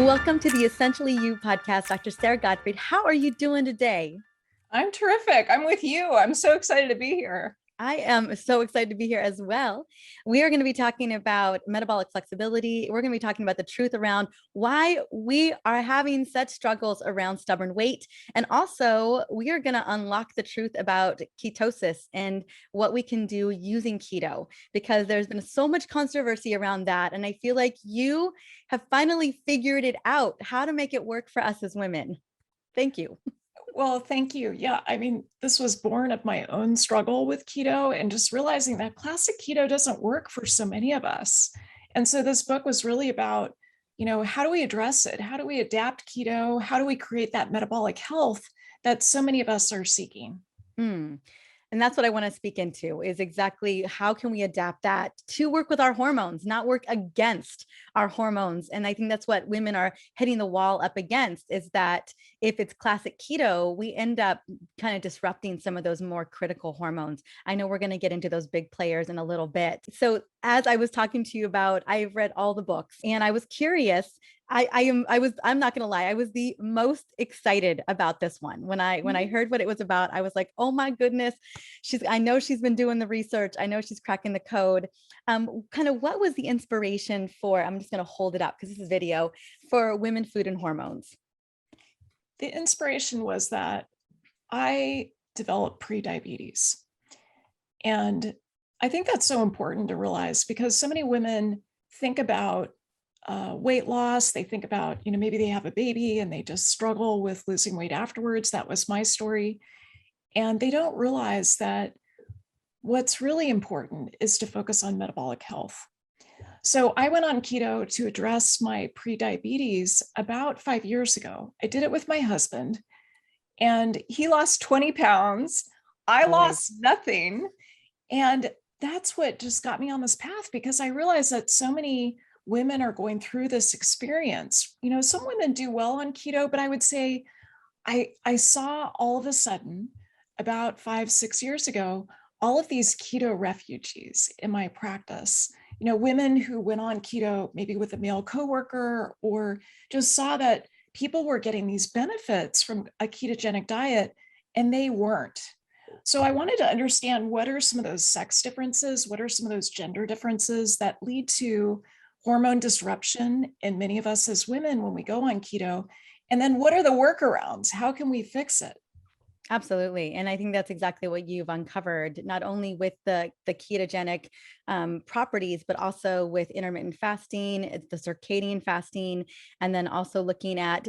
Welcome to the Essentially You podcast, Dr. Sara Gottfried. How are you doing today? I'm terrific. I'm with you. I'm so excited to be here. I am so excited to be here as well. We are going to be talking about metabolic flexibility. We're going to be talking about the truth around why we are having such struggles around stubborn weight. And also, we are going to unlock the truth about ketosis and what we can do using keto, because there's been so much controversy around that. And I feel like you have finally figured it out, how to make it work for us as women. Thank you. Well, thank you. Yeah, I mean, this was born of my own struggle with keto and just realizing that classic keto doesn't work for so many of us. And so this book was really about, how do we address it? How do we adapt keto? How do we create that metabolic health that so many of us are seeking? And that's what I want to speak into, is exactly how can we adapt that to work with our hormones, not work against our hormones. And I think that's what women are hitting the wall up against, is that if it's classic keto, we end up kind of disrupting some of those more critical hormones. I know we're going to get into those big players in a little bit. So as I was talking to you about, I've read all the books and I was curious. I'm not going to lie. I was the most excited about this one. When I heard what it was about, I was like, oh my goodness, I know she's been doing the research. I know she's cracking the code. Kind of what was the inspiration for, I'm just going to hold it up because this is video, for women, food and hormones? The inspiration was that I developed prediabetes. And I think that's so important to realize, because so many women think about weight loss. They think about, maybe they have a baby and they just struggle with losing weight afterwards. That was my story. And they don't realize that what's really important is to focus on metabolic health. So I went on keto to address my prediabetes about 5 years ago. I did it with my husband and he lost 20 pounds. I lost nothing. And that's what just got me on this path, because I realized that so many women are going through this experience. Some women do well on keto, but I would say I saw all of a sudden about 5-6 years ago, all of these keto refugees in my practice, women who went on keto, maybe with a male coworker, or just saw that people were getting these benefits from a ketogenic diet and they weren't. So I wanted to understand, what are some of those sex differences? What are some of those gender differences that lead to hormone disruption in many of us as women when we go on keto? And then what are the workarounds? How can we fix it? Absolutely. And I think that's exactly what you've uncovered, not only with the ketogenic properties, but also with intermittent fasting, the circadian fasting, and then also looking at,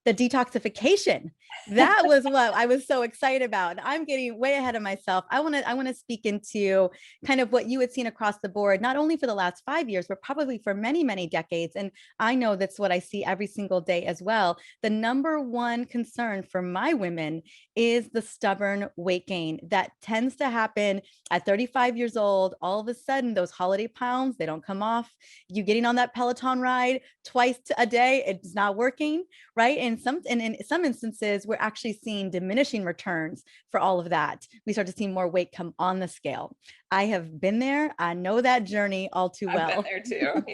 the detoxification. That was what I was so excited about. I'm getting way ahead of myself. I want to speak into kind of what you had seen across the board, not only for the last 5 years, but probably for many, many decades. And I know that's what I see every single day as well. The number one concern for my women is the stubborn weight gain that tends to happen at 35 years old. All of a sudden, those holiday pounds, they don't come off. You getting on that Peloton ride twice a day, it's not working, right? And in some instances, we're actually seeing diminishing returns for all of that. We start to see more weight come on the scale. I have been there. I know that journey all too well. I've been there too.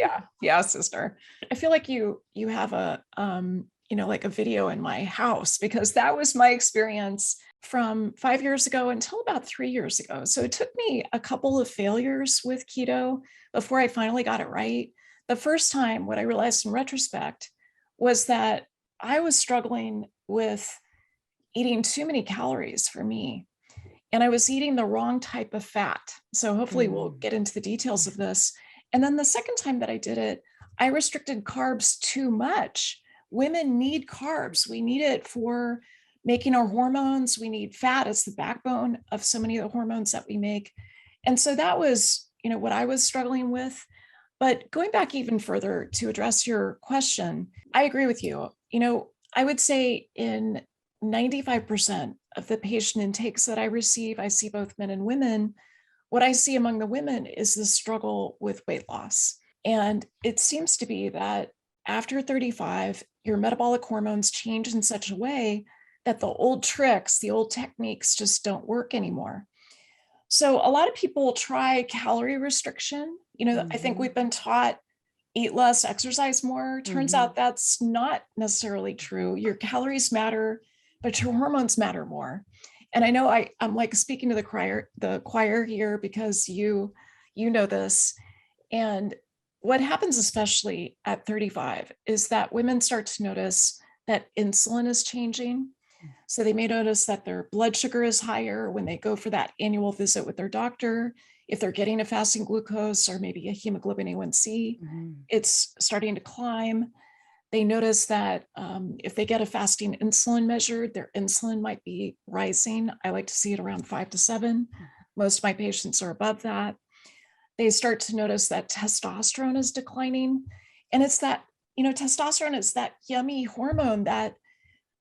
Yeah, sister. I feel like you have a like a video in my house, because that was my experience from 5 years ago until about 3 years ago. So it took me a couple of failures with keto before I finally got it right. The first time, what I realized in retrospect was that I was struggling with eating too many calories for me. And I was eating the wrong type of fat. So hopefully we'll get into the details of this. And then the second time that I did it, I restricted carbs too much. Women need carbs. We need it for making our hormones. We need fat as the backbone of so many of the hormones that we make. And so that was, what I was struggling with. But going back even further to address your question, I agree with you. I would say in 95% of the patient intakes that I receive, I see both men and women. What I see among the women is the struggle with weight loss. And it seems to be that after 35, your metabolic hormones change in such a way that the old tricks, the old techniques just don't work anymore. So a lot of people try calorie restriction. I think we've been taught, eat less, exercise more. Turns Mhm. out that's not necessarily true. Your calories matter, but your hormones matter more. And I know I'm like speaking to the choir here because you know this. And what happens, especially at 35, is that women start to notice that insulin is changing. So they may notice that their blood sugar is higher when they go for that annual visit with their doctor. If they're getting a fasting glucose or maybe a hemoglobin A1C, Mhm. it's starting to climb. They notice that if they get a fasting insulin measured, their insulin might be rising. I like to see it around 5 to 7. Most of my patients are above that. They start to notice that testosterone is declining. And it's that, testosterone is that yummy hormone that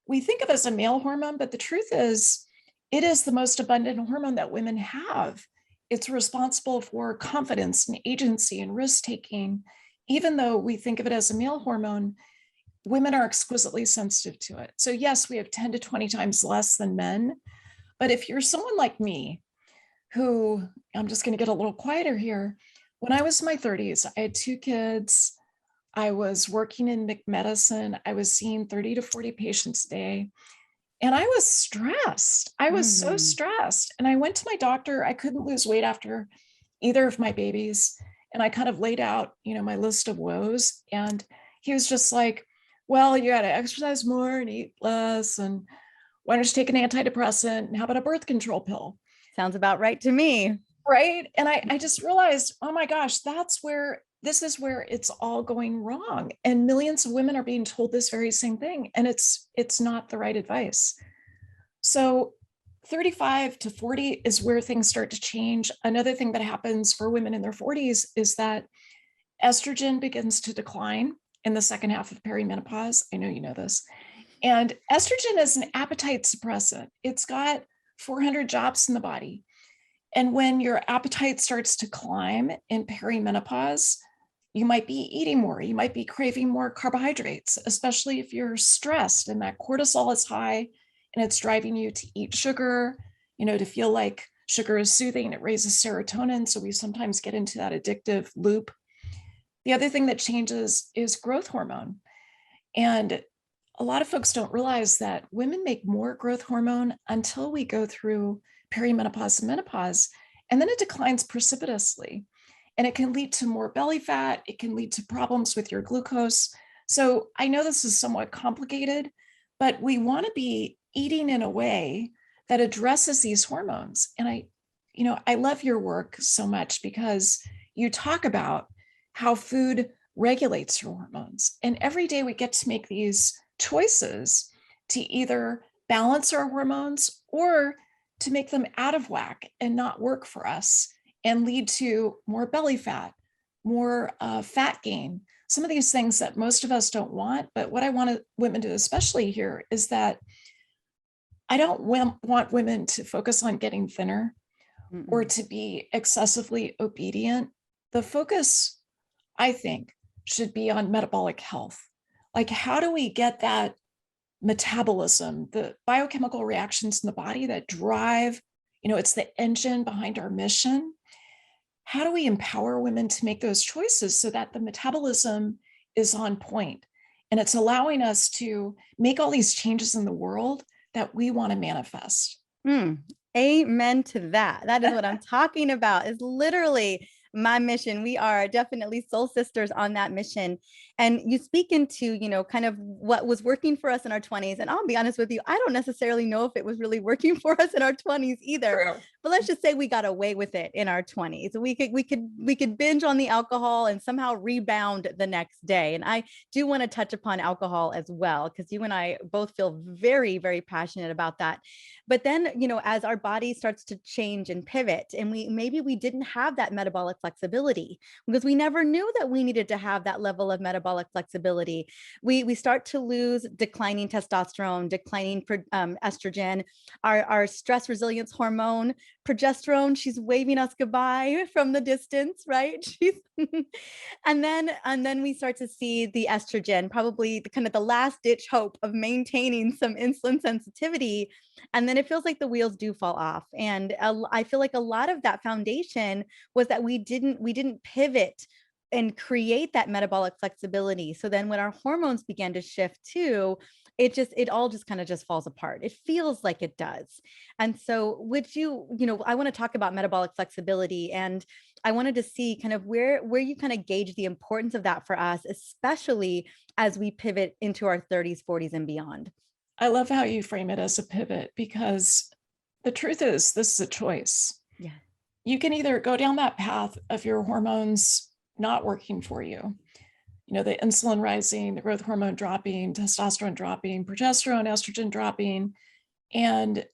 we think of as a male hormone, but the truth is, it is the most abundant hormone that women have. It's responsible for confidence and agency and risk taking. Even though we think of it as a male hormone, women are exquisitely sensitive to it. So, yes, we have 10 to 20 times less than men. But if you're someone like me, who I'm just going to get a little quieter here, when I was in my 30s, I had 2 kids. I was working in medicine. I was seeing 30 to 40 patients a day. And I was stressed. I was so Mhm. stressed. And I went to my doctor. I couldn't lose weight after either of my babies. And I kind of laid out, my list of woes. And he was just like, well, you got to exercise more and eat less. And why don't you take an antidepressant? And how about a birth control pill? Sounds about right to me. Right. And I just realized, oh my gosh, this is where it's all going wrong. And millions of women are being told this very same thing. And it's not the right advice. So 35 to 40 is where things start to change. Another thing that happens for women in their 40s is that estrogen begins to decline in the second half of perimenopause. I know you know this. And estrogen is an appetite suppressant. It's got 400 jobs in the body. And when your appetite starts to climb in perimenopause, you might be eating more. You might be craving more carbohydrates, especially if you're stressed and that cortisol is high and it's driving you to eat sugar, to feel like sugar is soothing. It raises serotonin. So we sometimes get into that addictive loop. The other thing that changes is growth hormone. And a lot of folks don't realize that women make more growth hormone until we go through perimenopause and menopause, and then it declines precipitously. And it can lead to more belly fat. It can lead to problems with your glucose. So I know this is somewhat complicated, but we want to be eating in a way that addresses these hormones. And I love your work so much because you talk about how food regulates your hormones. And every day we get to make these choices to either balance our hormones or to make them out of whack and not work for us and lead to more belly fat, more fat gain, some of these things that most of us don't want. But what I want women to especially hear is that I don't want women to focus on getting thinner or Mm-mm. to be excessively obedient. The focus, I think, should be on metabolic health. Like, how do we get that metabolism, the biochemical reactions in the body that drive, it's the engine behind our mission? How do we empower women to make those choices so that the metabolism is on point and it's allowing us to make all these changes in the world that we want to manifest? Mm, amen to that. That is what I'm talking about. Is literally my mission. We are definitely soul sisters on that mission. And you speak into, kind of what was working for us in our 20s. And I'll be honest with you, I don't necessarily know if it was really working for us in our 20s either. True. But let's just say we got away with it in our 20s. We could binge on the alcohol and somehow rebound the next day. And I do want to touch upon alcohol as well, because you and I both feel very, very passionate about that. But then, as our body starts to change and pivot, and we didn't have that metabolic flexibility because we never knew that we needed to have that level of metabolic flexibility. We start to lose declining testosterone, declining estrogen, our stress resilience hormone, progesterone. She's waving us goodbye from the distance, right? She's and then we start to see the estrogen, probably the kind of the last ditch hope of maintaining some insulin sensitivity. And then it feels like the wheels do fall off. And I feel like a lot of that foundation was that we didn't pivot and create that metabolic flexibility. So then when our hormones began to shift too, it all just kind of just falls apart. It feels like it does. And so would I want to talk about metabolic flexibility, and I wanted to see kind of where you kind of gauge the importance of that for us, especially as we pivot into our 30s, 40s and beyond. I love how you frame it as a pivot, because the truth is, this is a choice. Yeah. You can either go down that path of your hormones not working for you, the insulin rising, the growth hormone dropping, testosterone dropping, progesterone, estrogen dropping, and,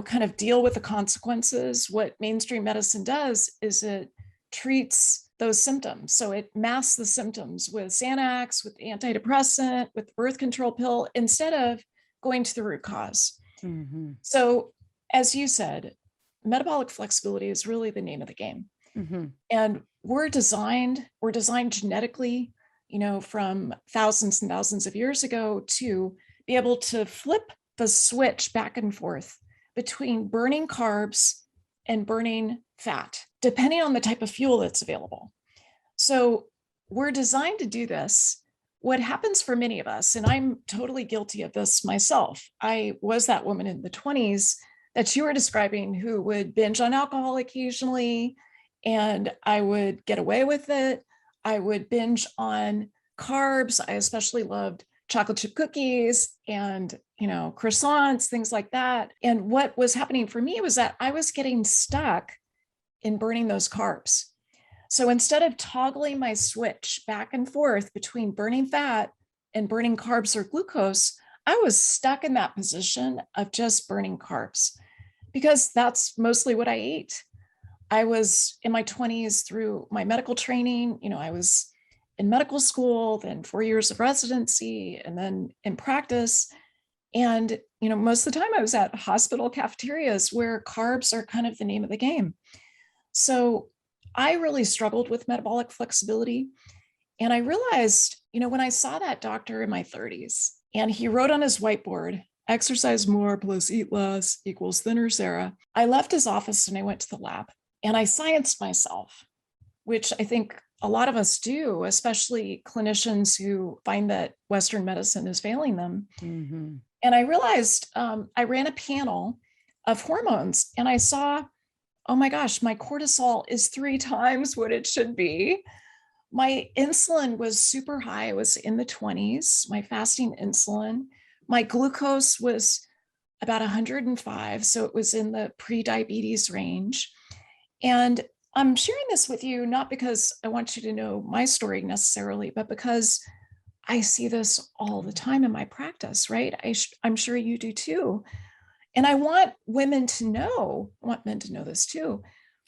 kind of deal with the consequences. What mainstream medicine does is it treats those symptoms. So it masks the symptoms with Xanax, with antidepressant, with the birth control pill, instead of going to the root cause. Mm-hmm. So, as you said, metabolic flexibility is really the name of the game. Mm-hmm. And we're designed genetically, from thousands and thousands of years ago, to be able to flip the switch back and forth between burning carbs and burning fat, depending on the type of fuel that's available. So we're designed to do this. What happens for many of us, and I'm totally guilty of this myself, I was that woman in the 20s that you were describing who would binge on alcohol occasionally, and I would get away with it. I would binge on carbs. I especially loved chocolate chip cookies and, croissants, things like that. And what was happening for me was that I was getting stuck in burning those carbs. So instead of toggling my switch back and forth between burning fat and burning carbs or glucose, I was stuck in that position of just burning carbs, because that's mostly what I ate. I was in my 20s through my medical training. I was in medical school, then 4 years of residency, and then in practice. And, most of the time I was at hospital cafeterias where carbs are kind of the name of the game. So I really struggled with metabolic flexibility. And I realized, when I saw that doctor in my 30s, and he wrote on his whiteboard, exercise more plus eat less equals thinner Sara, I left his office and I went to the lab and I scienced myself, which I think a lot of us do, especially clinicians who find that Western medicine is failing them. Mm-hmm. And I realized I ran a panel of hormones and I saw, oh my gosh, my cortisol is 3 times what it should be. My insulin was super high. It was in the 20s, my fasting insulin. My glucose was about 105. So it was in the pre-diabetes range. And I'm sharing this with you, not because I want you to know my story necessarily, but because I see this all the time in my practice, right? I'm sure you do too. And I want women to know, I want men to know this too.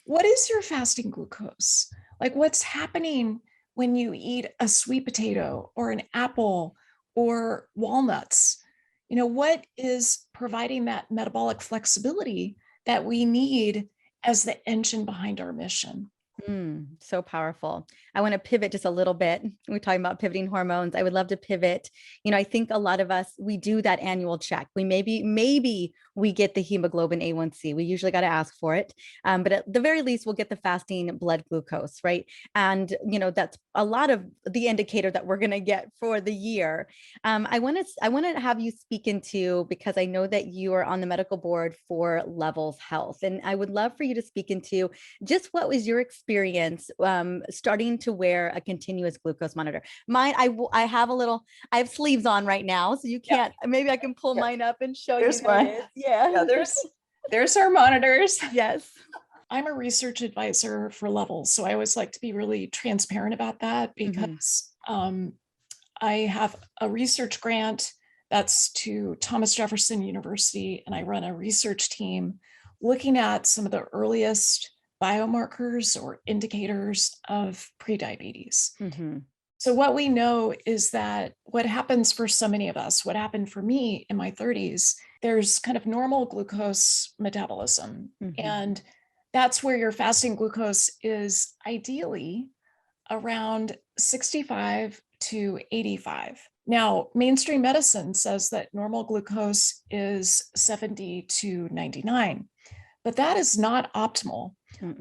What is your fasting glucose? Like, what's happening when you eat a sweet potato or an apple or walnuts? What is providing that metabolic flexibility that we need as the engine behind our mission? So powerful. I want to pivot just a little bit. We're talking about pivoting hormones. I would love to pivot. I think a lot of us, we do that annual check. We maybe we get the hemoglobin A1C. We usually got to ask for it. But at the very least, we'll get the fasting blood glucose, right? And, that's a lot of the indicator that we're going to get for the year. I want to have you speak into, because I know that you are on the medical board for Levels Health. And I would love for you to speak into just what was your experience starting to wear a continuous glucose monitor. Mine, I have sleeves on right now, so you can't, maybe I can pull mine up and show There's you. There it is. Yeah. There's our monitors. Yes. I'm a research advisor for Levels, so I always like to be really transparent about that, because I have a research grant that's to Thomas Jefferson University, and I run a research team looking at some of the earliest biomarkers or indicators of prediabetes. So what we know is that what happens for so many of us, what happened for me in my 30s, there's kind of normal glucose metabolism. And that's where your fasting glucose is ideally around 65 to 85. Now, mainstream medicine says that normal glucose is 70 to 99, but that is not optimal.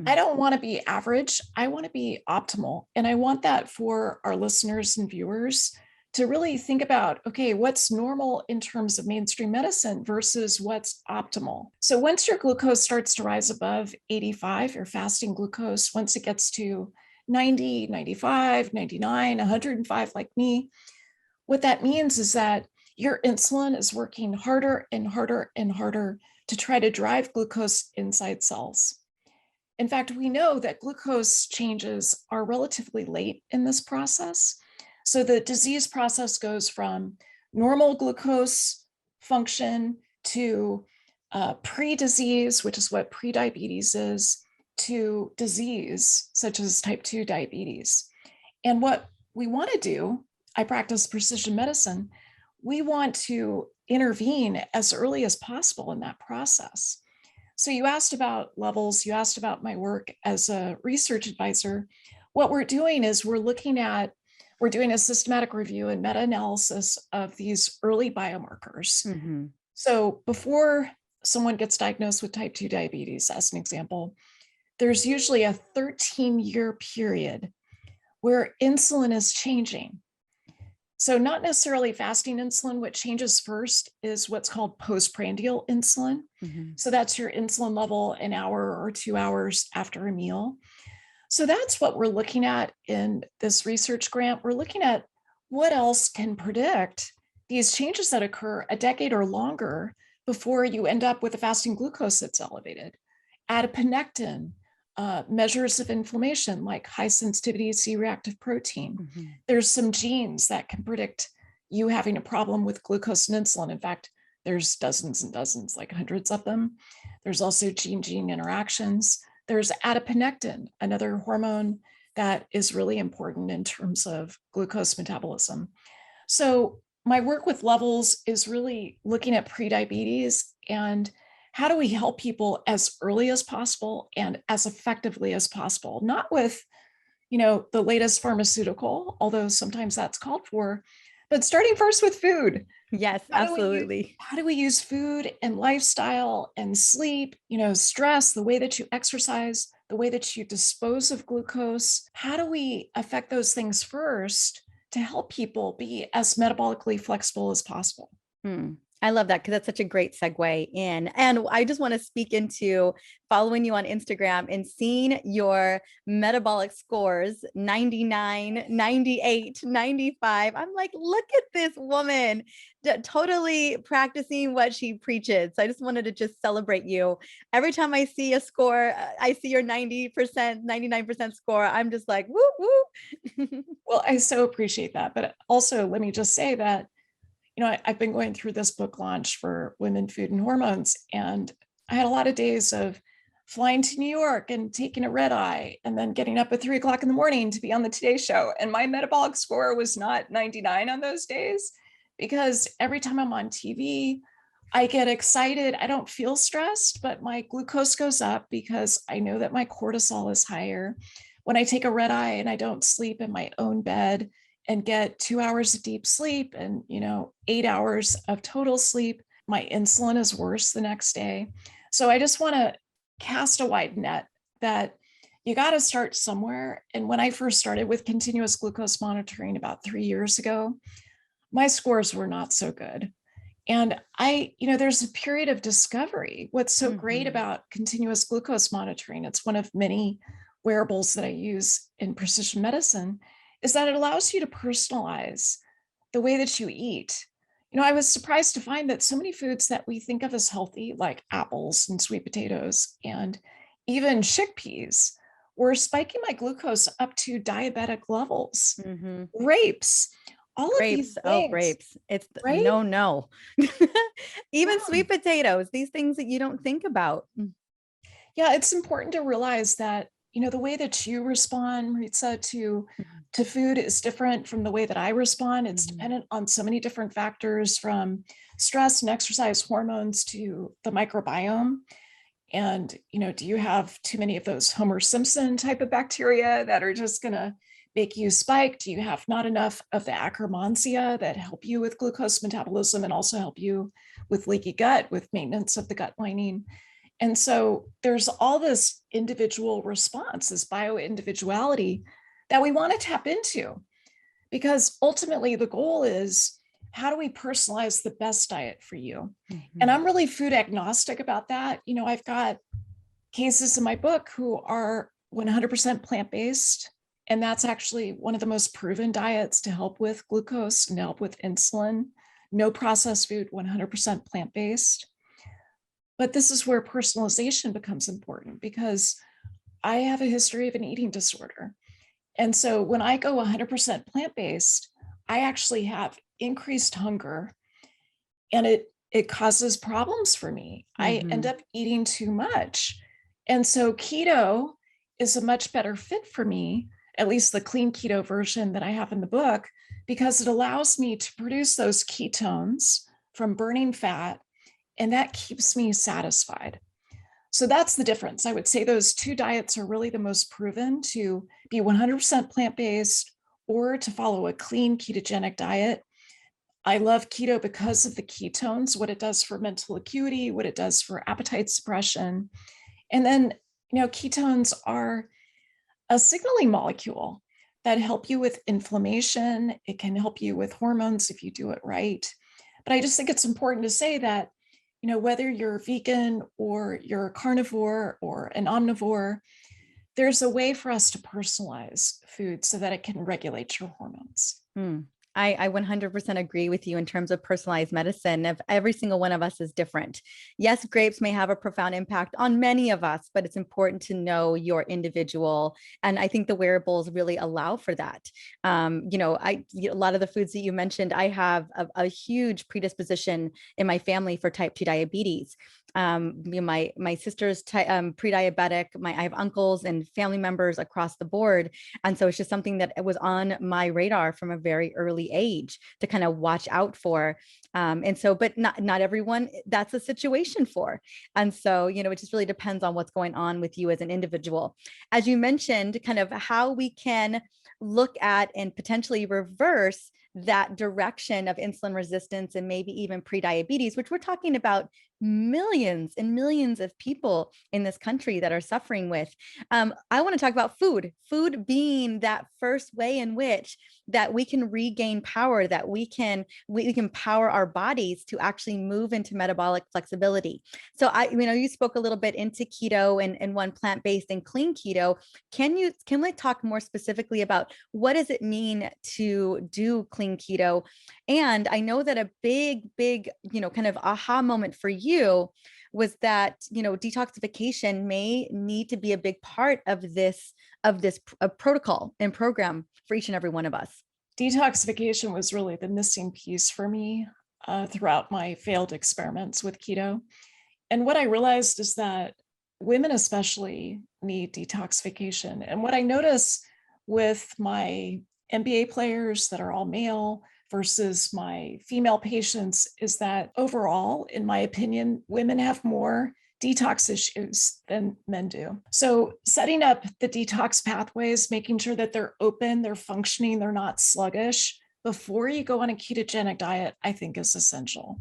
I don't want to be average. I want to be optimal. And I want that for our listeners and viewers to really think about, okay, what's normal in terms of mainstream medicine versus what's optimal. So once your glucose starts to rise above 85, your fasting glucose, once it gets to 90, 95, 99, 105, like me, what that means is that your insulin is working harder and harder and harder to try to drive glucose inside cells. In fact, we know that glucose changes are relatively late in this process. So the disease process goes from normal glucose function to pre-disease, which is what prediabetes is, to disease, such as type 2 diabetes. And what we want to do, I practice precision medicine, we want to intervene as early as possible in that process. So you asked about levels, you asked about my work as a research advisor. What we're doing is we're doing a systematic review and meta-analysis of these early biomarkers. Mm-hmm. So before someone gets diagnosed with type 2 diabetes, as an example, there's usually a 13-year period where insulin is changing. So not necessarily fasting insulin. What changes first is what's called postprandial insulin. Mm-hmm. So that's your insulin level an hour or 2 hours after a meal. So that's what we're looking at in this research grant. We're looking at what else can predict these changes that occur a decade or longer before you end up with a fasting glucose that's elevated. Adiponectin, measures of inflammation like high sensitivity C-reactive protein. Mm-hmm. There's some genes that can predict you having a problem with glucose and insulin. In fact, there's dozens and dozens, like hundreds of them. There's also gene-gene interactions. There's adiponectin, another hormone that is really important in terms of glucose metabolism. So my work with levels is really looking at prediabetes and how do we help people as early as possible and as effectively as possible, not with, the latest pharmaceutical, although sometimes that's called for, but starting first with food. Yes, absolutely. How do we use food and lifestyle and sleep, stress, the way that you exercise, the way that you dispose of glucose? How do we affect those things first to help people be as metabolically flexible as possible? I love that because that's such a great segue in. And I just want to speak into following you on Instagram and seeing your metabolic scores 99, 98, 95. I'm like, look at this woman totally practicing what she preaches. So I just wanted to just celebrate you. Every time I see a score, I see your 90%, 99% score. I'm just like, woo, woo. Well, I so appreciate that. But also, let me just say that I've been going through this book launch for Women, Food, and Hormones, and I had a lot of days of flying to New York and taking a red eye and then getting up at 3:00 in the morning to be on the Today Show. And my metabolic score was not 99 on those days because every time I'm on TV, I get excited. I don't feel stressed, but my glucose goes up because I know that my cortisol is higher. When I take a red eye and I don't sleep in my own bed, and get 2 hours of deep sleep and 8 hours of total sleep, my insulin is worse the next day. So I just want to cast a wide net that you got to start somewhere. And when I first started with continuous glucose monitoring about 3 years ago, my scores were not so good. And there's a period of discovery. What's so great about continuous glucose monitoring, it's one of many wearables that I use in precision medicine, is that it allows you to personalize the way that you eat. I was surprised to find that so many foods that we think of as healthy, like apples and sweet potatoes and even chickpeas, were spiking my glucose up to diabetic levels. Grapes, all of these Grapes. Oh, things, grapes. It's right? no. Even Yeah. sweet potatoes, these things that you don't think about. Yeah, it's important to realize that, the way that you respond, Mariza, to food is different from the way that I respond. It's dependent on so many different factors, from stress and exercise hormones to the microbiome. And, do you have too many of those Homer Simpson type of bacteria that are just going to make you spike? Do you have not enough of the Akkermansia that help you with glucose metabolism and also help you with leaky gut, with maintenance of the gut lining? And so there's all this individual response, this bio-individuality that we want to tap into, because ultimately the goal is, how do we personalize the best diet for you? And I'm really food agnostic about that. I've got cases in my book who are 100% plant-based, and that's actually one of the most proven diets to help with glucose and help with insulin. No processed food, 100% plant-based. But this is where personalization becomes important, because I have a history of an eating disorder. And so when I go 100% plant-based, I actually have increased hunger, and it causes problems for me. I end up eating too much. And so keto is a much better fit for me, at least the clean keto version that I have in the book, because it allows me to produce those ketones from burning fat, and that keeps me satisfied. So that's the difference. I would say those two diets are really the most proven to be 100% plant-based or to follow a clean ketogenic diet. I love keto because of the ketones, what it does for mental acuity, what it does for appetite suppression. And then, ketones are a signaling molecule that help you with inflammation. It can help you with hormones if you do it right. But I just think it's important to say that, whether you're vegan or you're a carnivore or an omnivore, there's a way for us to personalize food so that it can regulate your hormones. I 100% agree with you in terms of personalized medicine. If every single one of us is different. Yes, grapes may have a profound impact on many of us, but it's important to know your individual. And I think the wearables really allow for that. A lot of the foods that you mentioned, I have a huge predisposition in my family for type 2 diabetes. My sister's pre-diabetic. I have uncles and family members across the board, and so it's just something that was on my radar from a very early age to kind of watch out for. And so, but not everyone that's a situation for. And so, it just really depends on what's going on with you as an individual. As you mentioned, kind of how we can look at and potentially reverse that direction of insulin resistance and maybe even prediabetes, which we're talking about millions and millions of people in this country that are suffering with. I want to talk about food being that first way in which that we can regain power, that we can power our bodies to actually move into metabolic flexibility. So you spoke a little bit into keto and one plant-based and clean keto. Can we talk more specifically about what does it mean to do clean keto? And I know that a big, kind of aha moment for you was that, detoxification may need to be a big part of this protocol and program for each and every one of us. Detoxification was really the missing piece for me throughout my failed experiments with keto. And what I realized is that women especially need detoxification. And what I notice with my NBA players that are all male versus my female patients is that overall, in my opinion, women have more detox issues than men do. So setting up the detox pathways, making sure that they're open, they're functioning, they're not sluggish before you go on a ketogenic diet, I think is essential.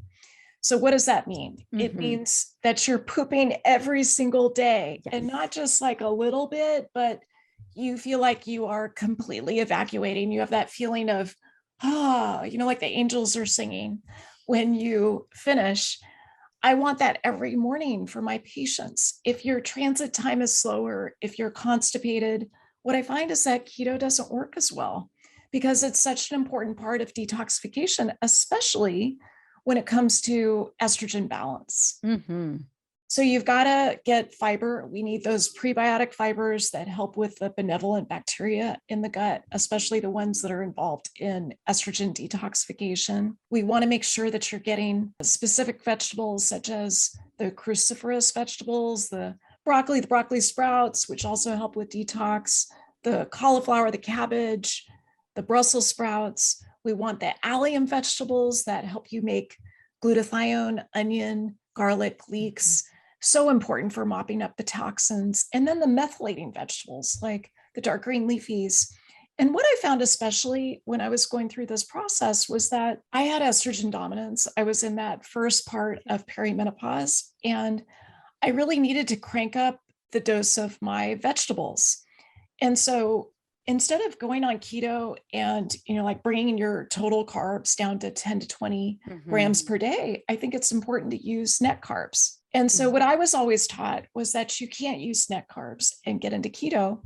So what does that mean? It means that you're pooping every single day, and not just like a little bit, but you feel like you are completely evacuating. You have that feeling of, like the angels are singing when you finish. I want that every morning for my patients. If your transit time is slower, if you're constipated, what I find is that keto doesn't work as well, because it's such an important part of detoxification, especially when it comes to estrogen balance. So you've got to get fiber. We need those prebiotic fibers that help with the benevolent bacteria in the gut, especially the ones that are involved in estrogen detoxification. We want to make sure that you're getting specific vegetables, such as the cruciferous vegetables, the broccoli sprouts, which also help with detox, the cauliflower, the cabbage, the Brussels sprouts. We want the allium vegetables that help you make glutathione, onion, garlic, leeks. So important for mopping up the toxins. And then the methylating vegetables, like the dark green leafies. And what I found, especially when I was going through this process, was that I had estrogen dominance. I was in that first part of perimenopause, and I really needed to crank up the dose of my vegetables. And so instead of going on keto and, like bringing your total carbs down to 10 to 20 grams Mhm. per day, I think it's important to use net carbs. And so Mhm. what I was always taught was that you can't use net carbs and get into keto.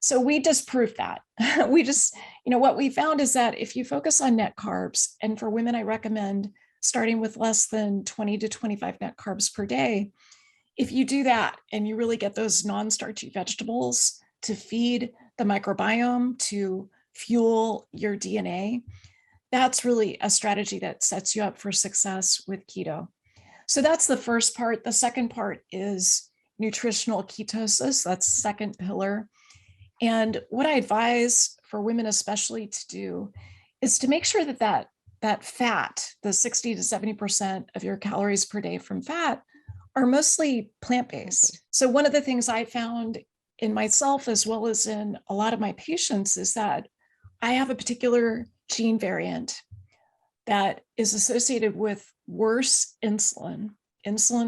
So we disproved that. We just, what we found is that if you focus on net carbs, and for women, I recommend starting with less than 20 to 25 net carbs per day. If you do that and you really get those non-starchy vegetables to feed the microbiome, to fuel your DNA, that's really a strategy that sets you up for success with keto. So that's the first part. The second part is nutritional ketosis. That's the second pillar. And what I advise for women especially to do is to make sure that fat, the 60 to 70% of your calories per day from fat, are mostly plant-based. Plant-based. So one of the things I found in myself as well as in a lot of my patients is that I have a particular gene variant that is associated with worse insulin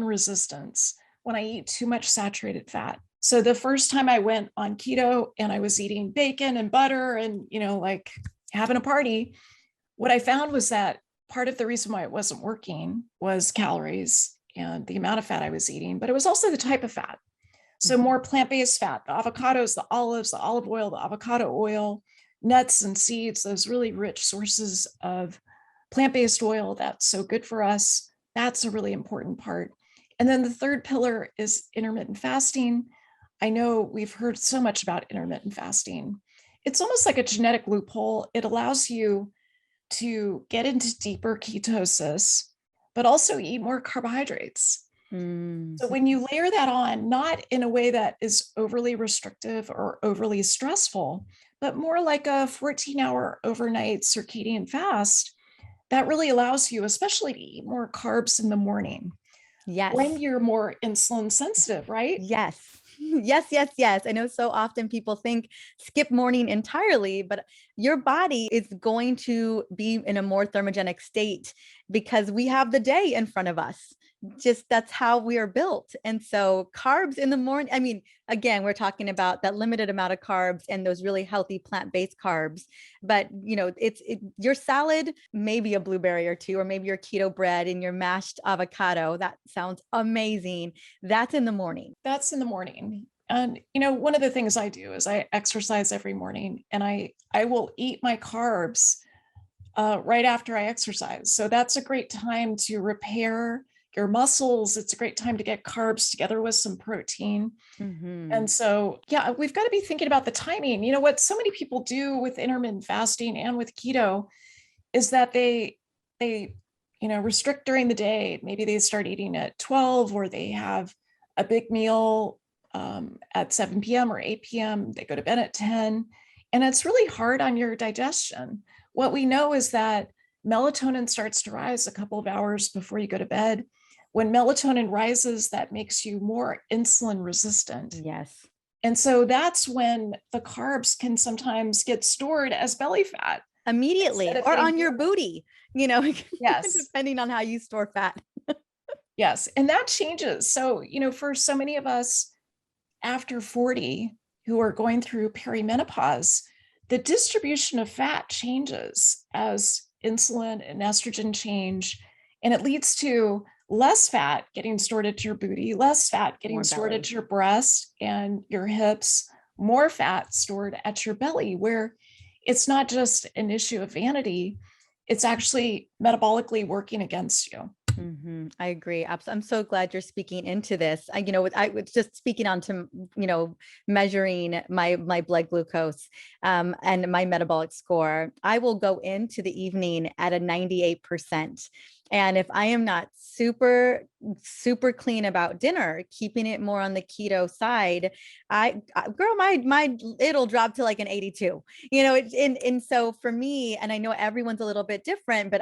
resistance when I eat too much saturated fat. So the first time I went on keto and I was eating bacon and butter and, like having a party, what I found was that part of the reason why it wasn't working was calories and the amount of fat I was eating, but it was also the type of fat. So Mhm. more plant-based fat, the avocados, the olives, the olive oil, the avocado oil, nuts and seeds, those really rich sources of plant-based oil that's so good for us. That's a really important part. And then the third pillar is intermittent fasting. I know we've heard so much about intermittent fasting. It's almost like a genetic loophole. It allows you to get into deeper ketosis, but also eat more carbohydrates. Mm. So when you layer that on, not in a way that is overly restrictive or overly stressful, but more like a 14-hour overnight circadian fast, that really allows you, especially to eat more carbs in the morning when Yes. you're more insulin sensitive, right? Yes. Yes, yes, yes. I know so often people think skip morning entirely, but your body is going to be in a more thermogenic state because we have the day in front of us. Just that's how we are built. And so carbs in the morning, I mean, again, we're talking about that limited amount of carbs and those really healthy plant-based carbs. But your salad, maybe a blueberry or two, or maybe your keto bread and your mashed avocado. That sounds amazing. That's in the morning. That's in the morning. And one of the things I do is I exercise every morning, and I will eat my carbs right after I exercise. So that's a great time to repair your muscles. It's a great time to get carbs together with some protein. And Mhm. so, yeah, we've got to be thinking about the timing. What so many people do with intermittent fasting and with keto is that they restrict during the day. Maybe they start eating at 12, or they have a big meal at 7 p.m. or 8 p.m. They go to bed at 10, and it's really hard on your digestion. What we know is that melatonin starts to rise a couple of hours before you go to bed. When melatonin rises, that makes you more insulin resistant. Yes. And so that's when the carbs can sometimes get stored as belly fat Immediately instead of or getting on your burned. booty, Yes. depending on how you store fat. Yes. And that changes. So, for so many of us after 40 who are going through perimenopause, the distribution of fat changes as insulin and estrogen change. And it leads to less fat getting stored at your booty, less fat getting More stored belly. at your breast and your hips, more fat stored at your belly, where it's not just an issue of vanity, it's actually metabolically working against you. I agree. I'm so glad you're speaking into this. I was just speaking on to, measuring my blood glucose and my metabolic score. I will go into the evening at a 98%. And if I am not super clean about dinner, keeping it more on the keto side, girl, my it'll drop to like an 82. And so for me, and I know everyone's a little bit different, but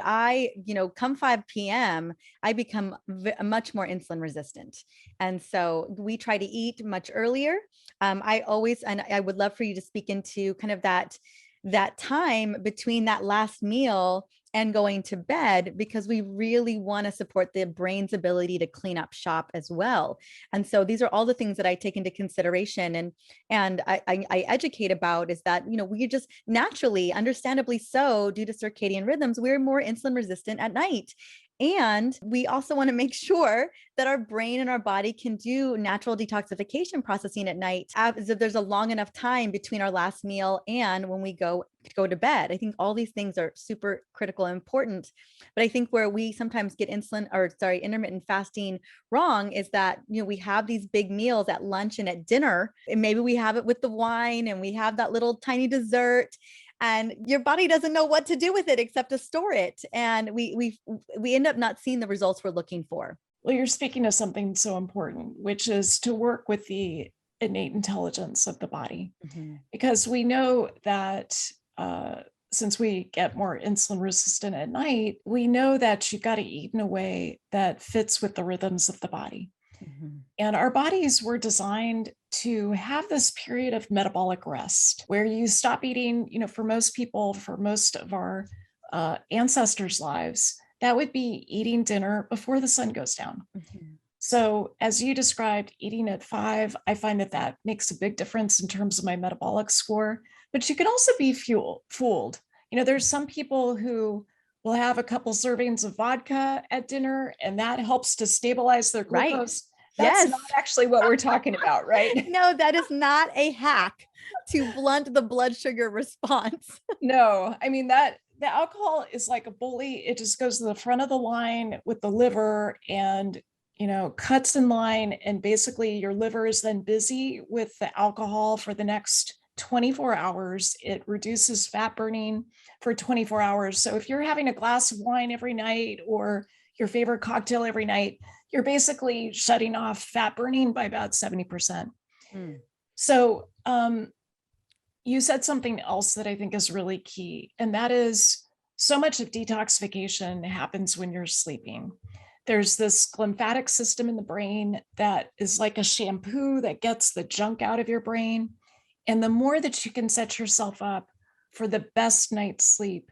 come 5 p.m. I become much more insulin resistant. And so we try to eat much earlier. And I would love for you to speak into kind of that time between that last meal and going to bed, because we really want to support the brain's ability to clean up shop as well. And so these are all the things that I take into consideration, and I educate about, is that, we just naturally, understandably so, due to circadian rhythms, we're more insulin resistant at night. And we also want to make sure that our brain and our body can do natural detoxification processing at night, as if there's a long enough time between our last meal and when we go to bed. I think all these things are super critical and important. But I think where we sometimes get intermittent fasting wrong is that, we have these big meals at lunch and at dinner, and maybe we have it with the wine and we have that little tiny dessert, and your body doesn't know what to do with it except to store it. And we end up not seeing the results we're looking for. Well, you're speaking of something so important, which is to work with the innate intelligence of the body. Mm-hmm. Because we know that since we get more insulin resistant at night, we know that you've got to eat in a way that fits with the rhythms of the body. Mm-hmm. And our bodies were designed to have this period of metabolic rest where you stop eating, for most people, for most of our ancestors' lives, that would be eating dinner before the sun goes down. Mm-hmm. So as you described, eating at 5, I find that makes a big difference in terms of my metabolic score, but you can also be fooled. There's some people who will have a couple servings of vodka at dinner, and that helps to stabilize their glucose. Right. That's Yes. not actually what we're talking about, right? No, that is not a hack to blunt the blood sugar response. No, I mean the alcohol is like a bully. It just goes to the front of the line with the liver and, cuts in line. And basically your liver is then busy with the alcohol for the next 24 hours. It reduces fat burning for 24 hours. So if you're having a glass of wine every night or your favorite cocktail every night, you're basically shutting off fat burning by about 70%. Mm. So you said something else that I think is really key, and that is so much of detoxification happens when you're sleeping. There's this glymphatic system in the brain that is like a shampoo that gets the junk out of your brain. And the more that you can set yourself up for the best night's sleep,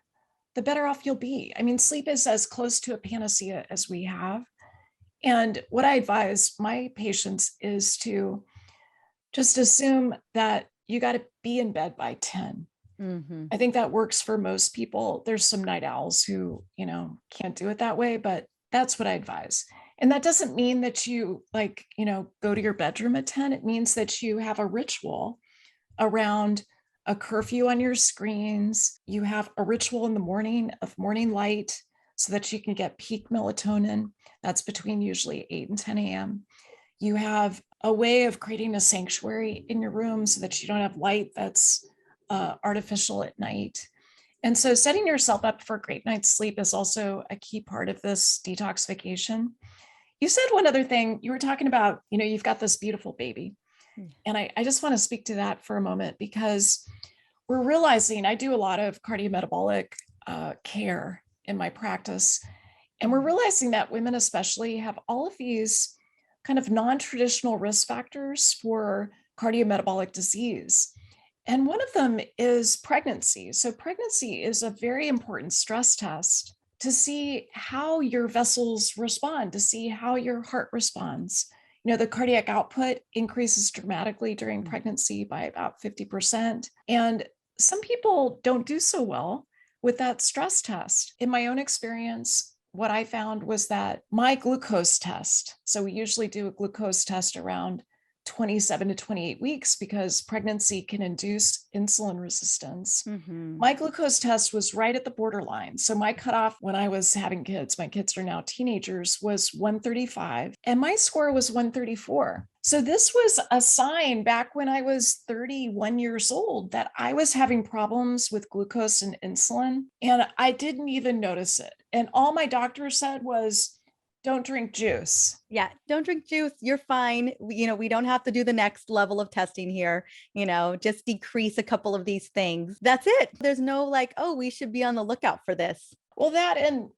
the better off you'll be. I mean, sleep is as close to a panacea as we have. And what I advise my patients is to just assume that you got to be in bed by 10. Mm-hmm. I think that works for most people. There's some night owls who, can't do it that way, but that's what I advise. And that doesn't mean that you go to your bedroom at 10. It means that you have a ritual around a curfew on your screens. You have a ritual in the morning of morning light so that you can get peak melatonin. That's between usually 8 and 10 a.m. You have a way of creating a sanctuary in your room so that you don't have light that's artificial at night. And so setting yourself up for a great night's sleep is also a key part of this detoxification. You said one other thing. You were talking about, you've got this beautiful baby. And I just want to speak to that for a moment, because we're realizing I do a lot of cardiometabolic care in my practice. And we're realizing that women especially have all of these kind of non-traditional risk factors for cardiometabolic disease. And one of them is pregnancy. So pregnancy is a very important stress test to see how your vessels respond, to see how your heart responds. The cardiac output increases dramatically during pregnancy by about 50%. And some people don't do so well with that stress test. In my own experience, what I found was that my glucose test, so we usually do a glucose test around 27 to 28 weeks because pregnancy can induce insulin resistance. Mm-hmm. My glucose test was right at the borderline. So my cutoff when I was having kids, my kids are now teenagers, was 135 and my score was 134. So this was a sign back when I was 31 years old that I was having problems with glucose and insulin, and I didn't even notice it. And all my doctor said was, don't drink juice. Yeah, don't drink juice. You're fine. We don't have to do the next level of testing here. Just decrease a couple of these things. That's it. There's no we should be on the lookout for this. Well, that, and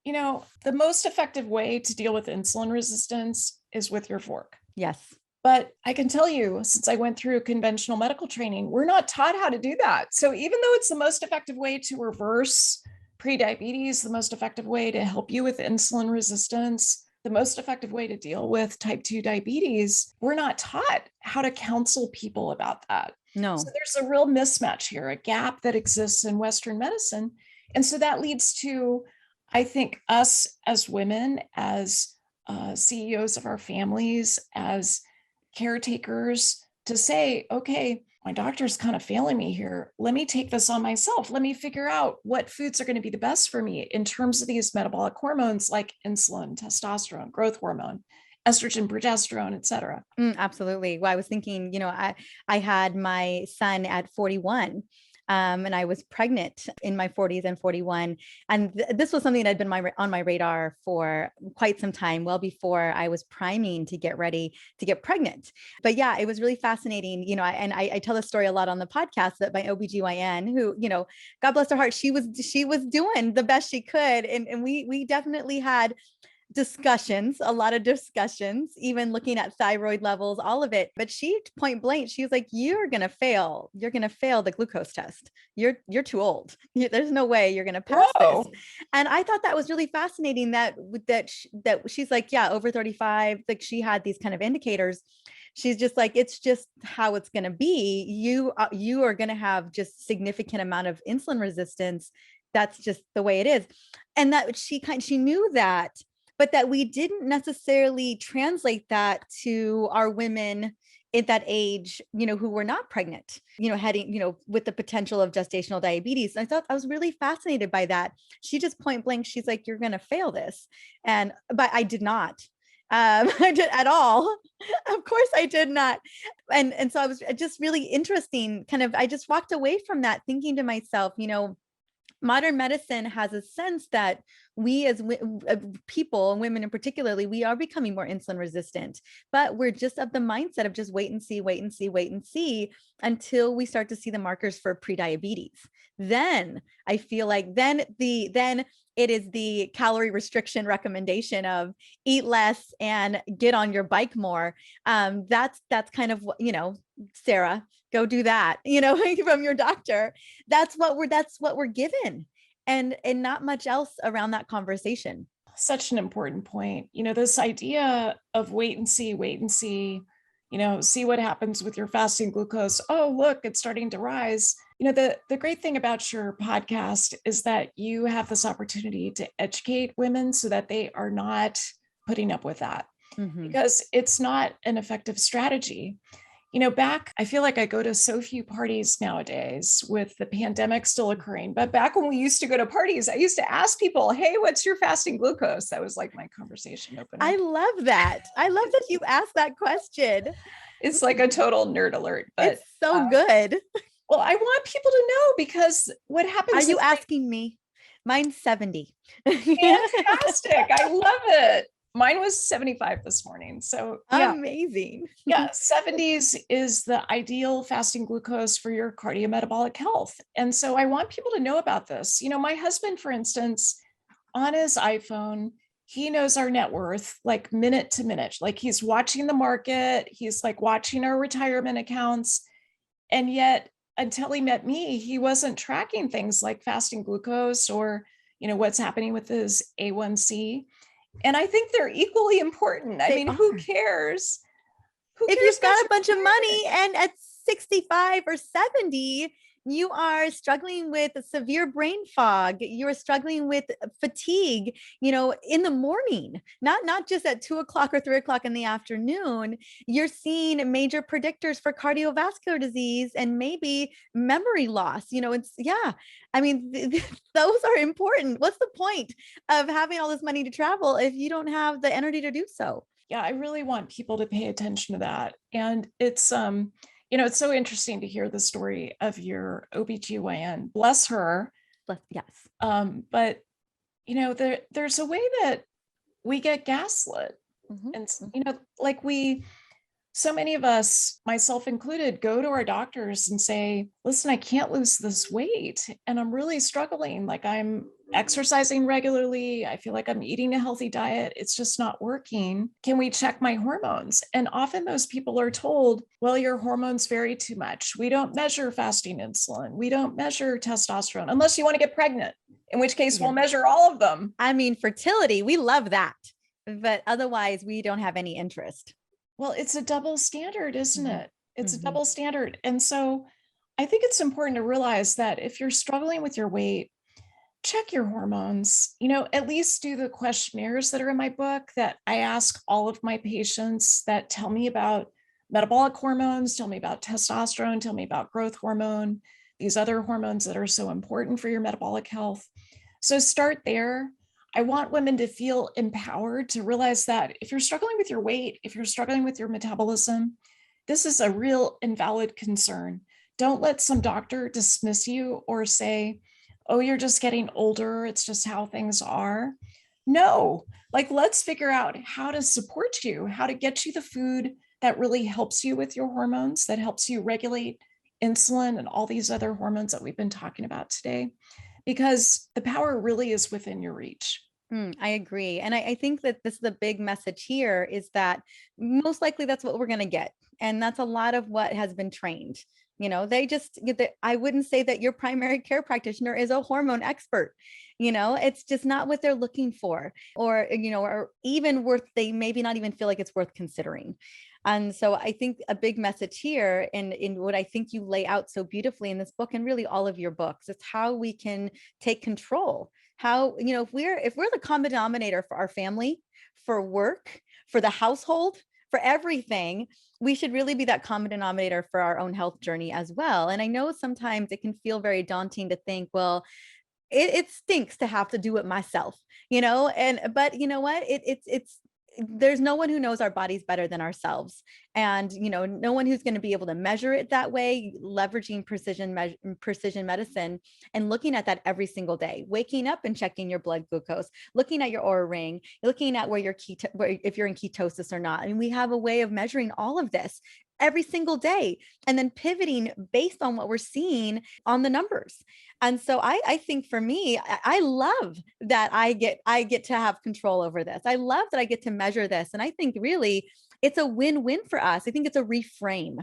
the most effective way to deal with insulin resistance is with your fork. Yes. But I can tell you, since I went through conventional medical training, we're not taught how to do that. So even though it's the most effective way to reverse prediabetes, the most effective way to help you with insulin resistance, the most effective way to deal with type 2 diabetes, we're not taught how to counsel people about that. So No. there's a real mismatch here, a gap that exists in Western medicine. And so that leads to, I think, us as women, as CEOs of our families, as caretakers, to say, okay, my doctor's kind of failing me here. Let me take this on myself. Let me figure out what foods are going to be the best for me in terms of these metabolic hormones like insulin, testosterone, growth hormone, estrogen, progesterone, et cetera. Absolutely. Well, I was thinking, I had my son at 41. And I was pregnant in my 40s and 41. And this was something that had been on my radar for quite some time, well before I was priming to get ready to get pregnant. But yeah, it was really fascinating, and I tell this story a lot on the podcast, that my OBGYN, who, God bless her heart, she was doing the best she could. And we definitely had a lot of discussions, even looking at thyroid levels, all of it. But she point blank, she was like, you're going to fail the glucose test. You're too old. There's no way you're going to pass Whoa. this. And I thought that was really fascinating that she's like, yeah, over 35, like she had these kind of indicators. She's just like, it's just how it's going to be. You are going to have just significant amount of insulin resistance. That's just the way it is. And that she knew that, but that we didn't necessarily translate that to our women at that age, who were not pregnant, heading, with the potential of gestational diabetes. And I was really fascinated by that. She just point blank, she's like, you're going to fail this. But I did not. I did at all. Of course I did not. And so I was just really interesting. I just walked away from that thinking to myself, modern medicine has a sense that we as people, and women in particularly, we are becoming more insulin resistant, but we're just of the mindset of just wait and see until we start to see the markers for prediabetes. Then I feel like then it is the calorie restriction recommendation of eat less and get on your bike more. That's kind of what, Sarah, go do that, from your doctor. That's what we're given. And not much else around that conversation. Such an important point. This idea of wait and see, see what happens with your fasting glucose. Oh, look, it's starting to rise. The great thing about your podcast is that you have this opportunity to educate women so that they are not putting up with that, because it's not an effective strategy. I feel like I go to so few parties nowadays with the pandemic still occurring. But back when we used to go to parties, I used to ask people, hey, what's your fasting glucose? That was like my conversation opener. I love that. I love that you asked that question. It's like a total nerd alert. But it's so good. Well, I want people to know, because what happens? Are you asking me? Mine's 70. Fantastic. I love it. Mine was 75 this morning. So yeah. Amazing. Yeah. 70s is the ideal fasting glucose for your cardiometabolic health. And so I want people to know about this. My husband, for instance, on his iPhone, he knows our net worth, like minute to minute, like he's watching the market. He's like watching our retirement accounts. And yet, until he met me, he wasn't tracking things like fasting glucose or, what's happening with his A1C. And I think they're equally important. I mean, who cares? If you've got a bunch of money and at 65 or 70, you are struggling with severe brain fog. You're struggling with fatigue, in the morning, not just at 2 o'clock or 3 o'clock in the afternoon. You're seeing major predictors for cardiovascular disease and maybe memory loss. I mean, those are important. What's the point of having all this money to travel if you don't have the energy to do so? Yeah, I really want people to pay attention to that. And it's, it's so interesting to hear the story of your OBGYN. Bless her. Yes. But, there's a way that we get gaslit. And, like so many of us, myself included, go to our doctors and say, listen, I can't lose this weight. And I'm really struggling. Like I'm exercising regularly. I feel like I'm eating a healthy diet. It's just not working. Can we check my hormones? And often those people are told, well, your hormones vary too much. We don't measure fasting insulin. We don't measure testosterone unless you want to get pregnant. in which case we'll Yeah. measure all of them. I mean, fertility, we love that, but otherwise we don't have any interest. Well, it's a double standard, isn't Mhm. it? It's a Mhm. double standard. And so I think it's important to realize that if you're struggling with your weight, check your hormones, at least do the questionnaires that are in my book that I ask all of my patients that tell me about metabolic hormones, tell me about testosterone, tell me about growth hormone, these other hormones that are so important for your metabolic health. So start there. I want women to feel empowered to realize that if you're struggling with your weight, if you're struggling with your metabolism, this is a real and valid concern. Don't let some doctor dismiss you or say, oh, you're just getting older. It's just how things are. No, like let's figure out how to support you, how to get you the food that really helps you with your hormones, that helps you regulate insulin and all these other hormones that we've been talking about today, because the power really is within your reach. I agree. And I think that this is the big message here is that most likely that's what we're going to get. And that's a lot of what has been trained. They just, I wouldn't say that your primary care practitioner is a hormone expert. It's just not what they're looking for, or even worth, they maybe not even feel like it's worth considering. And so I think a big message here, and in what I think you lay out so beautifully in this book and really all of your books, it's how we can take control. How, if we're the common denominator for our family, for work, for the household, for everything, we should really be that common denominator for our own health journey as well. And I know sometimes it can feel very daunting to think, well, it stinks to have to do it myself, but you know what? It's there's no one who knows our bodies better than ourselves. And, no one who's going to be able to measure it that way, leveraging precision medicine and looking at that every single day, waking up and checking your blood glucose, looking at your aura ring, looking at where if you're in ketosis or not. I mean, we have a way of measuring all of this every single day and then pivoting based on what we're seeing on the numbers. And so I think for me, I love that I get to have control over this. I love that I get to measure this. And I think really it's a win-win for us. I think it's a reframe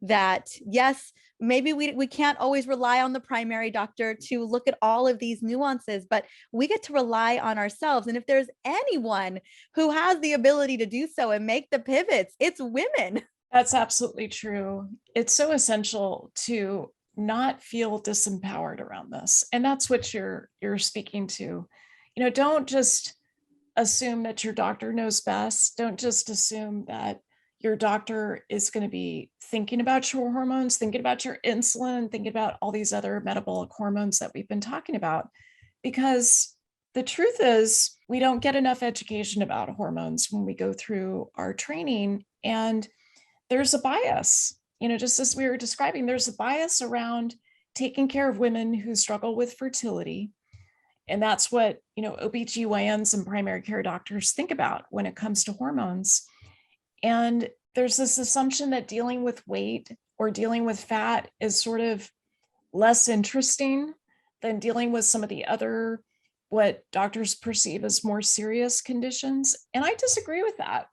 that, yes, maybe we can't always rely on the primary doctor to look at all of these nuances, but we get to rely on ourselves. And if there's anyone who has the ability to do so and make the pivots, it's women. That's absolutely true. It's so essential to not feel disempowered around this. And that's what you're speaking to. Don't just assume that your doctor knows best. Don't just assume that your doctor is going to be thinking about your hormones, thinking about your insulin, thinking about all these other metabolic hormones that we've been talking about. Because the truth is, we don't get enough education about hormones when we go through our training. And there's a bias, just as we were describing, there's a bias around taking care of women who struggle with fertility. And that's what, OBGYNs and primary care doctors think about when it comes to hormones. And there's this assumption that dealing with weight or dealing with fat is sort of less interesting than dealing with some of the other, what doctors perceive as more serious conditions. And I disagree with that.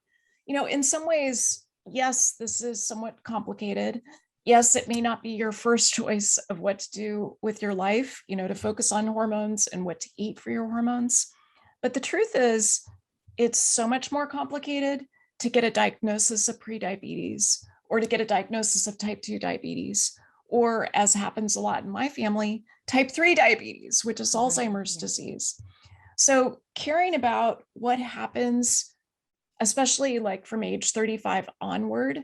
In some ways, yes, this is somewhat complicated. Yes, it may not be your first choice of what to do with your life, to focus on hormones and what to eat for your hormones. But the truth is, it's so much more complicated to get a diagnosis of prediabetes or to get a diagnosis of type 2 diabetes, or as happens a lot in my family, type 3 diabetes, which is Alzheimer's disease. So caring about what happens, especially like from age 35 onward,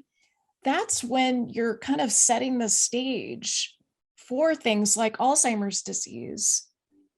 that's when you're kind of setting the stage for things like Alzheimer's disease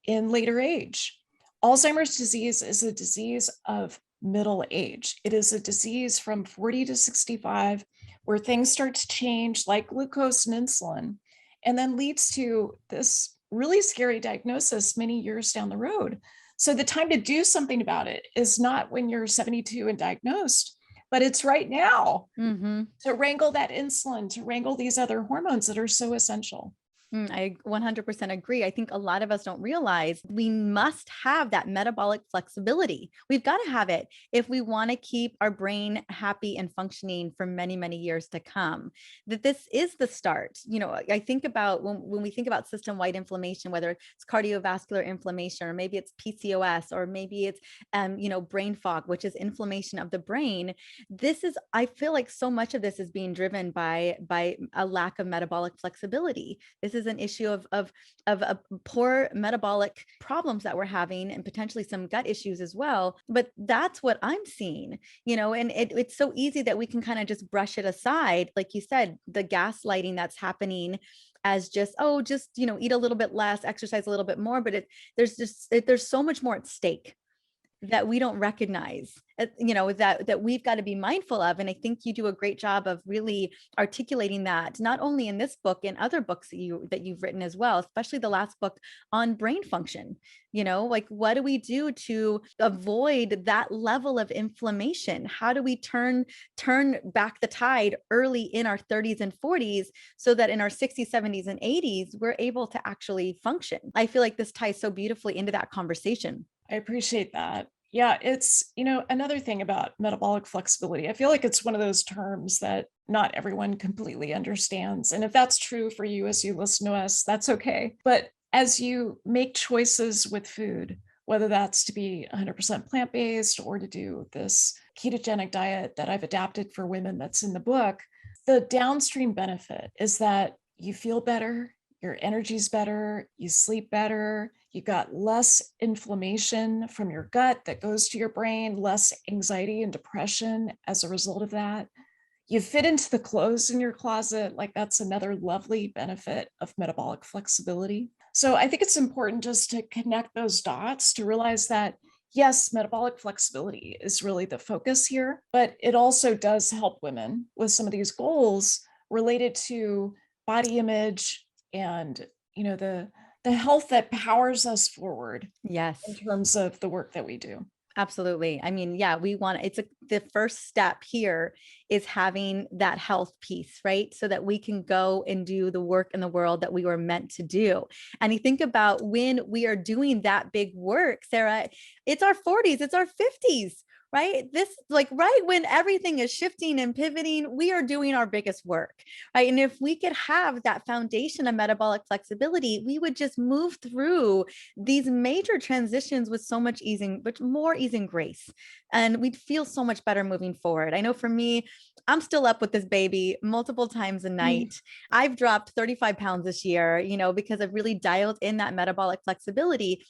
in later age. Alzheimer's disease is a disease of middle age. It is a disease from 40 to 65 where things start to change like glucose and insulin, and then leads to this really scary diagnosis many years down the road. So the time to do something about it is not when you're 72 and diagnosed, but it's right now, to wrangle that insulin, to wrangle these other hormones that are so essential. I 100% agree. I think a lot of us don't realize we must have that metabolic flexibility. We've got to have it if we want to keep our brain happy and functioning for many, many years to come. That this is the start. I think about when we think about system-wide inflammation, whether it's cardiovascular inflammation, or maybe it's PCOS, or maybe it's brain fog, which is inflammation of the brain. I feel like so much of this is being driven by a lack of metabolic flexibility. This is an issue of a poor metabolic problems that we're having, and potentially some gut issues as well. But that's what I'm seeing, and it's so easy that we can kind of just brush it aside. Like you said, the gaslighting that's happening as just, oh, just, eat a little bit less, exercise a little bit more. But there's so much more at stake that we don't recognize, that we've got to be mindful of. And I think you do a great job of really articulating that, not only in this book, in other books that you've written as well, especially the last book on brain function. Like, what do we do to avoid that level of inflammation? How do we turn back the tide early in our 30s and 40s, so that in our 60s, 70s, and 80s, we're able to actually function? I feel like this ties so beautifully into that conversation. I appreciate that. Yeah, it's, another thing about metabolic flexibility. I feel like it's one of those terms that not everyone completely understands. And if that's true for you as you listen to us, that's okay. But as you make choices with food, whether that's to be 100% plant-based or to do this ketogenic diet that I've adapted for women that's in the book, the downstream benefit is that you feel better, your energy's better, you sleep better, you got less inflammation from your gut that goes to your brain, less anxiety and depression as a result of that. You fit into the clothes in your closet. Like, that's another lovely benefit of metabolic flexibility. So I think it's important just to connect those dots to realize that, yes, metabolic flexibility is really the focus here, but it also does help women with some of these goals related to body image and, the health that powers us forward Yes. in terms of the work that we do. Absolutely. I mean, yeah, the first step here is having that health piece, right? So that we can go and do the work in the world that we were meant to do. And you think about when we are doing that big work, Sara, it's our 40s, it's our 50s, right? This, like, right when everything is shifting and pivoting, we are doing our biggest work, right? And if we could have that foundation of metabolic flexibility, we would just move through these major transitions with so much more ease and grace. And we'd feel so much better moving forward. I know for me, I'm still up with this baby multiple times a night. I've dropped 35 pounds this year, because I've really dialed in that metabolic flexibility.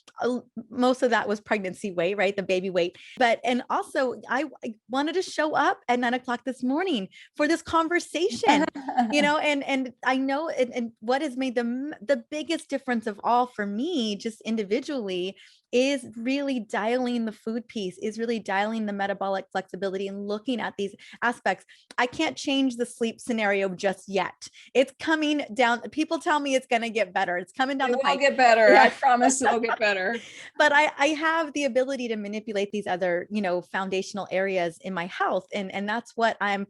Most of that was pregnancy weight, right? The baby weight. And also I wanted to show up at 9 o'clock this morning for this conversation, and I know, and what has made the biggest difference of all for me, just individually, is really dialing the food piece, is really dialing the metabolic flexibility and looking at these aspects. I can't change the sleep scenario just yet. It's coming down. People tell me it's going to get better. It's coming down the pipe. It will get better. Yeah. I promise it'll get better. But I have the ability to manipulate these other, foundational areas in my health. And that's what I'm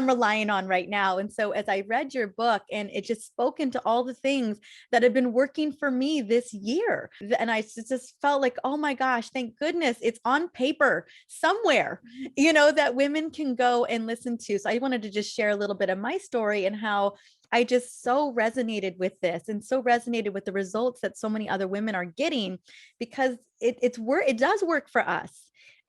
relying on right now. And so as I read your book, and it just spoke into all the things that have been working for me this year. And I just felt like, oh my gosh, thank goodness it's on paper somewhere, that women can go and listen to. So I wanted to just share a little bit of my story and how I just so resonated with this, and so resonated with the results that so many other women are getting, because it does work for us.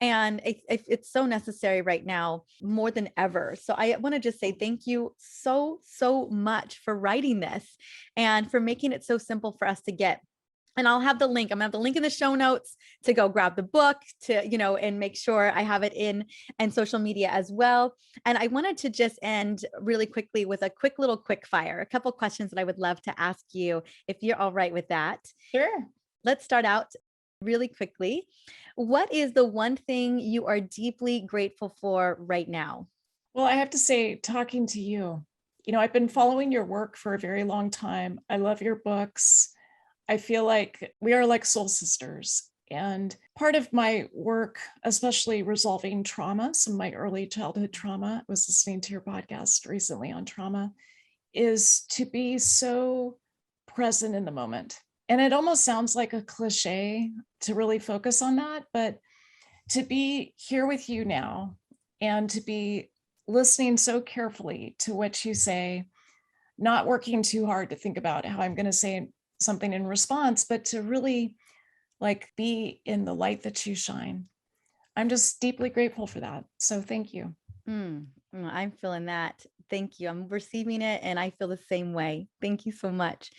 And it's so necessary right now more than ever. So I want to just say thank you so, so much for writing this and for making it so simple for us to get. And I'll have the link. I'm gonna have the link in the show notes to go grab the book, to, and make sure I have it in and social media as well. And I wanted to just end really quickly with a quick fire, a couple questions that I would love to ask you, if you're all right with that. Sure. Let's start out really quickly. What is the one thing you are deeply grateful for right now? Well, I have to say, talking to you, I've been following your work for a very long time. I love your books. I feel like we are like soul sisters. And part of my work, especially resolving trauma, some of my early childhood trauma, I was listening to your podcast recently on trauma, is to be so present in the moment. And it almost sounds like a cliche to really focus on that, but to be here with you now and to be listening so carefully to what you say, not working too hard to think about how I'm going to say something in response, but to really like be in the light that you shine. I'm just deeply grateful for that. So thank you. I'm feeling that. Thank you. I'm receiving it and I feel the same way. Thank you so much.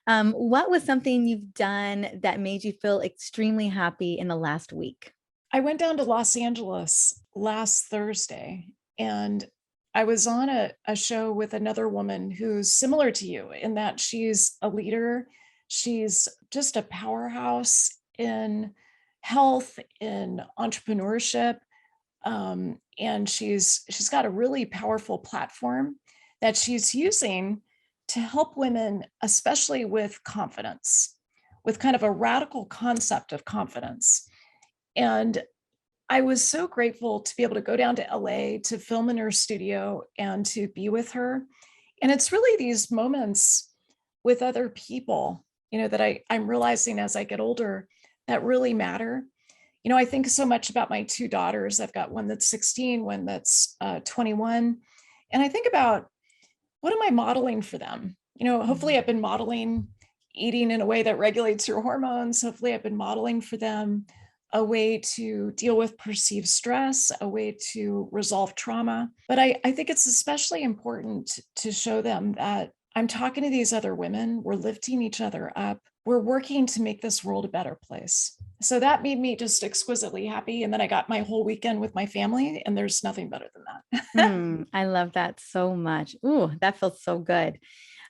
What was something you've done that made you feel extremely happy in the last week? I went down to Los Angeles last Thursday and I was on a show with another woman who's similar to you in that she's a leader. She's just a powerhouse in health, in entrepreneurship. And she's got a really powerful platform that she's using to help women, especially with confidence, with kind of a radical concept of confidence. And I was so grateful to be able to go down to LA to film in her studio and to be with her. And it's really these moments with other people, that I'm realizing as I get older that really matter. I think so much about my two daughters. I've got one that's 16, one that's 21. And I think about what am I modeling for them? Hopefully I've been modeling eating in a way that regulates your hormones. Hopefully I've been modeling for them a way to deal with perceived stress, a way to resolve trauma. But I think it's especially important to show them that I'm talking to these other women, we're lifting each other up, we're working to make this world a better place. So that made me just exquisitely happy. And then I got my whole weekend with my family, and there's nothing better than that. I love that so much. Ooh, that feels so good.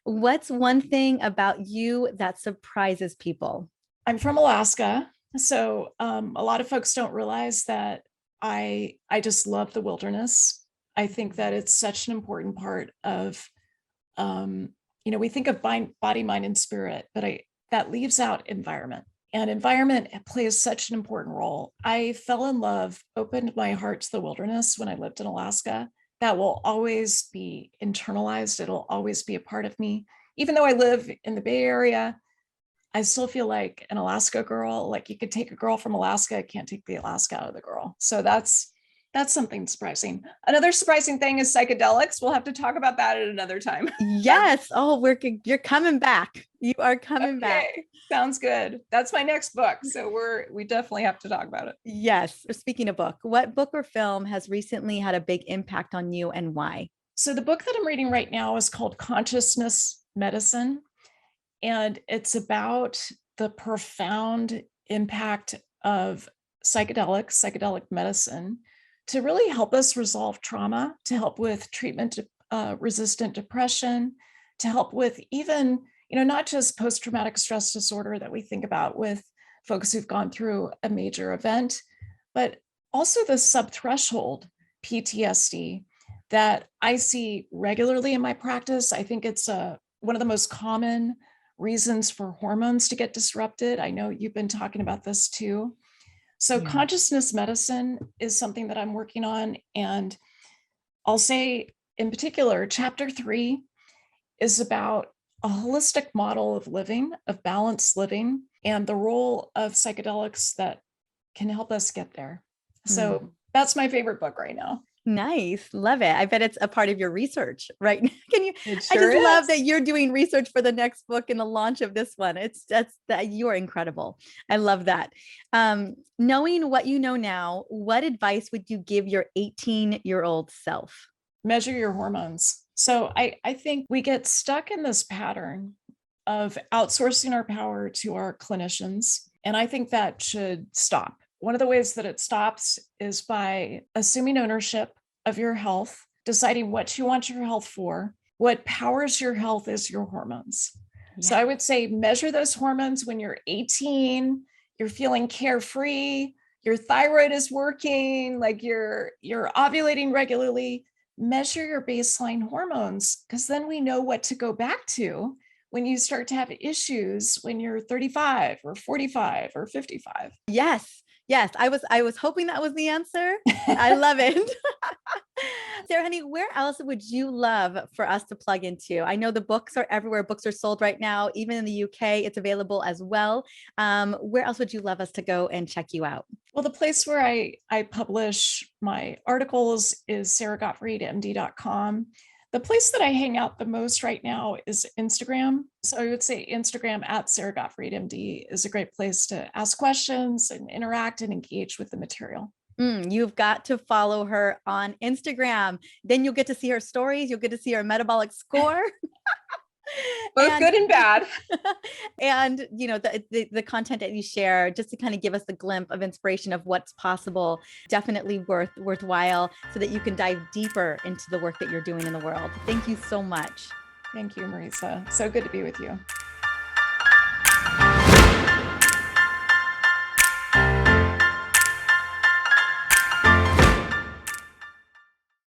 What's one thing about you that surprises people? I'm from Alaska. So a lot of folks don't realize that I just love the wilderness. I think that it's such an important part of, we think of body, mind, and spirit, but that leaves out environment. And environment plays such an important role. I fell in love, opened my heart to the wilderness when I lived in Alaska. That will always be internalized. It'll always be a part of me. Even though I live in the Bay Area, I still feel like an Alaska girl. Like you could take a girl from Alaska, can't take the Alaska out of the girl. So that's something surprising. Another surprising thing is psychedelics. We'll have to talk about that at another time. Yes. Oh, you're coming back. You are coming back. Sounds good. That's my next book. So we definitely have to talk about it. Yes. Speaking of book, what book or film has recently had a big impact on you and why? So the book that I'm reading right now is called Consciousness Medicine. And it's about the profound impact of psychedelic medicine to really help us resolve trauma, to help with treatment resistant depression, to help with even, not just post-traumatic stress disorder that we think about with folks who've gone through a major event, but also the subthreshold PTSD that I see regularly in my practice. I think it's one of the most common reasons for hormones to get disrupted. I know you've been talking about this too. So consciousness medicine is something that I'm working on. And I'll say in particular, chapter 3 is about a holistic model of living, of balanced living, and the role of psychedelics that can help us get there. So that's my favorite book right now. Nice. Love it. I bet it's a part of your research, right? Sure I just love that you're doing research for the next book and the launch of this one. You are incredible. I love that. Knowing what you know now, what advice would you give your 18-year-old self? Measure your hormones. So I think we get stuck in this pattern of outsourcing our power to our clinicians. And I think that should stop. One of the ways that it stops is by assuming ownership of your health, deciding what you want your health for. What powers your health is your hormones. Yeah. So I would say measure those hormones when you're 18, you're feeling carefree, your thyroid is working, like you're ovulating regularly. Measure your baseline hormones, because then we know what to go back to when you start to have issues when you're 35 or 45 or 55. Yes. I was hoping that was the answer. I love it. Sarah, honey, where else would you love for us to plug into? I know the books are everywhere. Books are sold right now. Even in the UK, it's available as well. Where else would you love us to go and check you out? Well, the place where I publish my articles is saragottfriedmd.com. The place that I hang out the most right now is Instagram. So I would say Instagram at Sara Gottfried MD is a great place to ask questions and interact and engage with the material. You've got to follow her on Instagram. Then you'll get to see her stories. You'll get to see her metabolic score. Both good and bad. And the content that you share, just to kind of give us the glimpse of inspiration of what's possible, definitely worthwhile, so that you can dive deeper into the work that you're doing in the world. Thank you so much. Thank you, Mariza. So good to be with you.